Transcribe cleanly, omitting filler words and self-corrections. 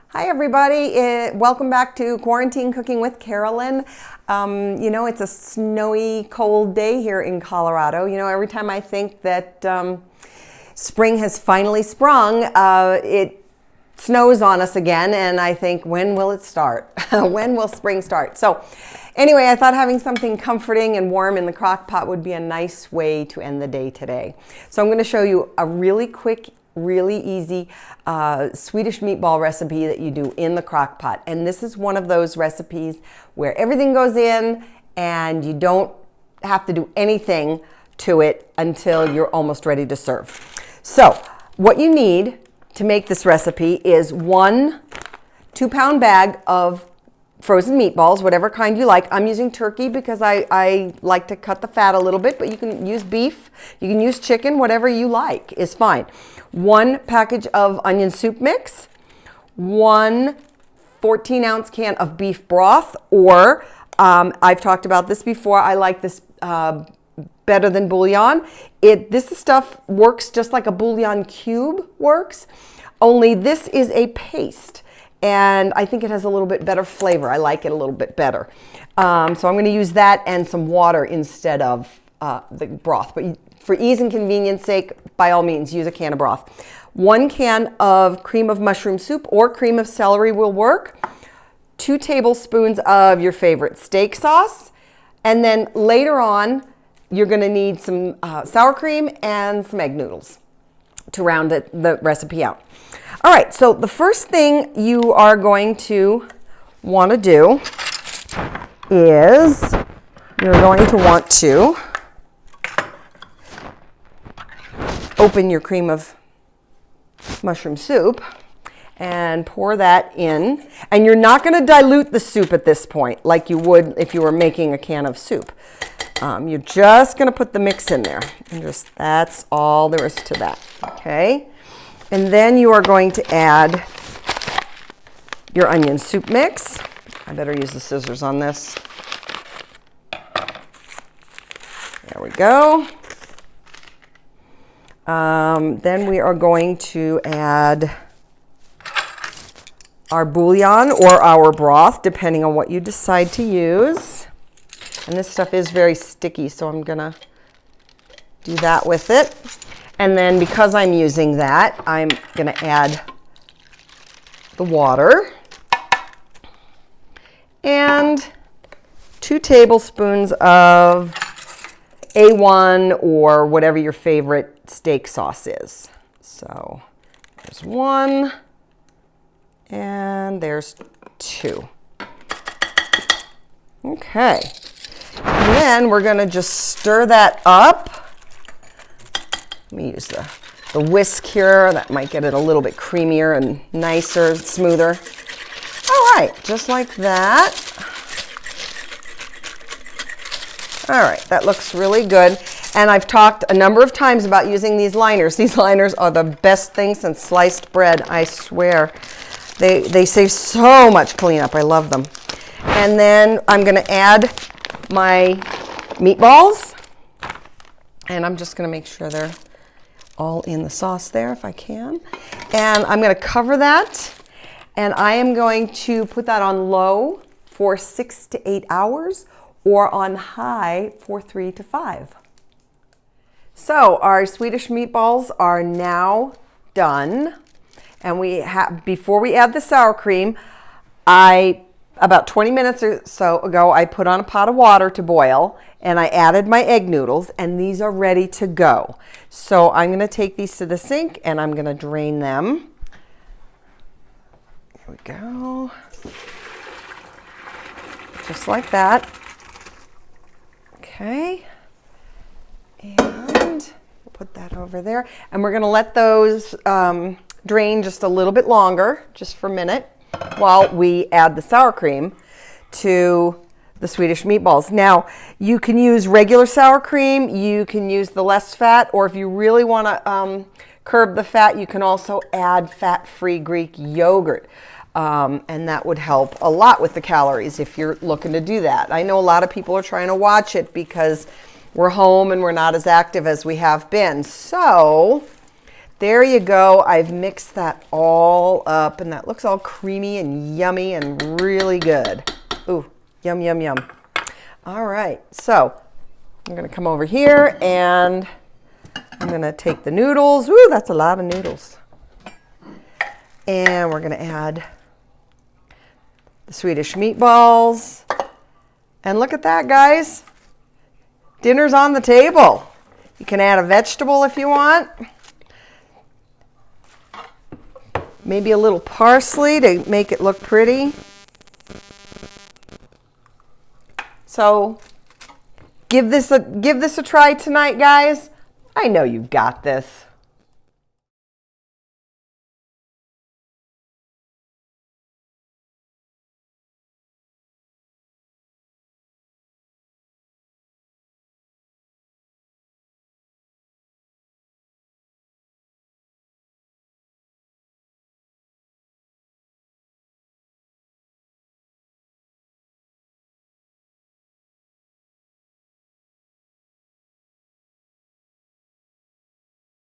Hi everybody, welcome back to Quarantine Cooking with Carolyn. You know, it's a snowy, cold day here in Colorado. You know, every time I think that spring has finally sprung, it snows on us again, and I think, when will it start? When will spring start? So anyway, I thought having something comforting and warm in the crock pot would be a nice way to end the day today. So I'm going to show you a really quick, really easy Swedish meatball recipe that you do in the crock pot. And this is one of those recipes where everything goes in and you don't have to do anything to it until you're almost ready to serve. So what you need to make this recipe is 1 2-pound bag of frozen meatballs, whatever kind you like. I'm using turkey because I like to cut the fat a little bit, but you can use beef, you can use chicken, whatever you like is fine. 1 package of onion soup mix, 1 14-ounce can of beef broth, or I've talked about this before, I like this better than bouillon. This stuff works just like a bouillon cube works, only this is a paste. And I think it has a little bit better flavor. I like it a little bit better. So I'm going to use that and some water instead of the broth. But for ease and convenience sake, by all means, use a can of broth. 1 can of cream of mushroom soup or cream of celery will work. 2 tablespoons of your favorite steak sauce. And then later on, you're going to need some sour cream and some egg noodles to round the recipe out. All right, so the first thing you are going to want to do is you're going to want to open your cream of mushroom soup and pour that in. And you're not going to dilute the soup at this point like you would if you were making a can of soup. You're just going to put the mix in there. And that's all there is to that, okay? And then you are going to add your onion soup mix. I better use the scissors on this. There we go. Then we are going to add our bouillon or our broth, depending on what you decide to use. And this stuff is very sticky, so I'm going to do that with it. And then because I'm using that, I'm going to add the water and 2 tablespoons of A1 or whatever your favorite steak sauce is. So there's 1 and there's 2. Okay. And then we're going to just stir that up. Let me use the whisk here. That might get it a little bit creamier and nicer, smoother. All right, just like that. All right, that looks really good. And I've talked a number of times about using these liners. These liners are the best thing since sliced bread, I swear. They save so much cleanup. I love them. And then I'm going to add my meatballs. And I'm just going to make sure they're all in the sauce there if I can. And I'm going to cover that. And I am going to put that on low for 6 to 8 hours or on high for 3 to 5. So our Swedish meatballs are now done. And before we add the sour cream, about 20 minutes or so ago, I put on a pot of water to boil and I added my egg noodles and these are ready to go. So I'm going to take these to the sink and I'm going to drain them. Here we go. Just like that. Okay. And we'll put that over there. And we're going to let those drain just a little bit longer, just for a minute, while we add the sour cream to the Swedish meatballs. Now, you can use regular sour cream, you can use the less fat, or if you really want to curb the fat, you can also add fat-free Greek yogurt. And that would help a lot with the calories if you're looking to do that. I know a lot of people are trying to watch it because we're home and we're not as active as we have been. So There you go. I've mixed that all up, and that looks all creamy and yummy and really good. Ooh, yum, yum, yum. All right, so I'm going to come over here, and I'm going to take the noodles. Ooh, that's a lot of noodles. And we're going to add the Swedish meatballs. And look at that, guys. Dinner's on the table. You can add a vegetable if you want. Maybe a little parsley to make it look pretty. So give this a try tonight, guys. I know you've got this.